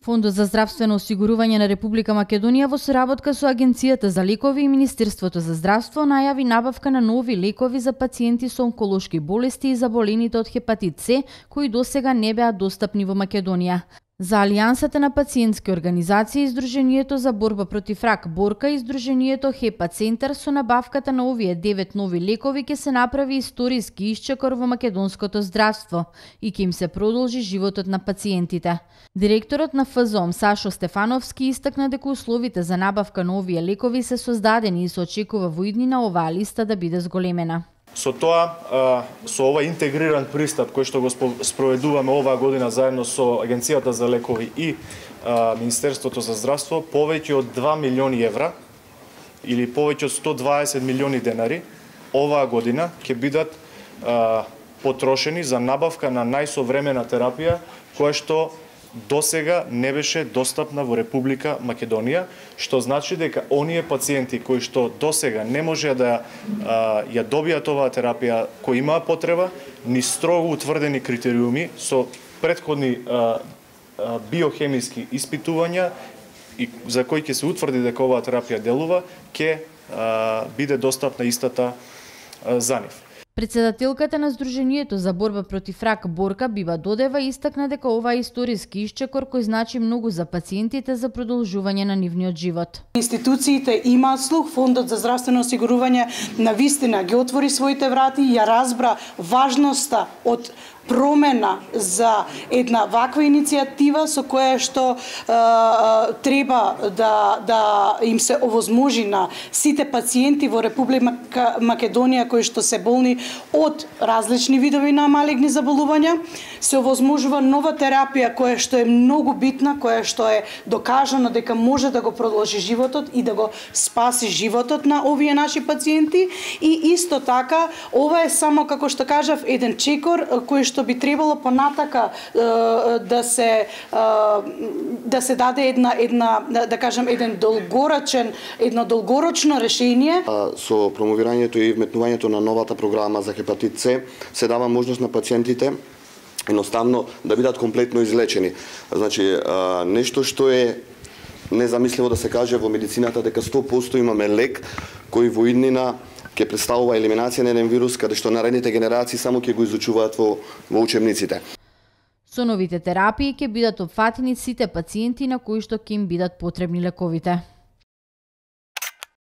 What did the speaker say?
Фондот за здравствено осигурување на Република Македонија во соработка со Агенцијата за лекови и Министерството за здравство најави набавка на нови лекови за пациенти со онколошки болести и заболените од хепатит С, кои досега не беа достапни во Македонија. За Алијансата на пациентски организации, Издруженијето за борба против рак Борка и Издруженијето Хепа Центар со набавката на овие 9 нови лекови ќе се направи историски исчекор во македонското здравство и ќе им се продолжи животот на пациентите. Директорот на ФЗОМ Сашо Стефановски истакна дека условите за набавка на овие лекови се создадени и се очекува во иднина оваа листа да биде зголемена. Со тоа, со овој интегриран пристап кој што го спроведуваме оваа година заедно со Агенцијата за лекови и Министерството за здравство, повеќе од 2 милиони евра или повеќе од 120 милиони денари оваа година ќе бидат потрошени за набавка на најсовремена терапија која што досега не беше достапна во Република Македонија, што значи дека оние пациенти кои што досега не можеа да ја добијат оваа терапија, кои имаа потреба, ни строго утврдени критериуми со претходни биохемиски испитувања и за кои ќе се утврди дека оваа терапија делува, ќе биде достапна истата за нив. Председателката на Сдруженијето за борба против рак Борка Бива Додева истакна дека ова е историски исчекор кој значи многу за пациентите за продолжување на нивниот живот. Институциите имаат слух, Фондот за здравствено осигурување навистина ги отвори своите врати и ја разбра важноста од промена за една ваква иницијатива со која што треба да им се овозможи на сите пациенти во Република Македонија кои што се болни од различни видови на малигни заболувања, се овозможува нова терапија која што е многу битна, која што е докажано дека може да го продолжи животот и да го спаси животот на овие наши пациенти, и исто така ова е само, како што кажав, еден чекор кој што би требало понатака да се даде една да кажам едно долгорочно решение. Со промовирањето и вметнувањето на новата програма за хепатит С се дава можност на пациентите едноставно да бидат комплетно излечени. Значи нешто што е незамисливо да се каже во медицината, дека 100% имаме лек кој во иднина ќе представува елиминација на еден вирус каде што наредните генерации само ќе го изучуваат во учебниците. Со новите терапии ќе бидат опфатени сите пациенти на кои што ќе им бидат потребни лековите.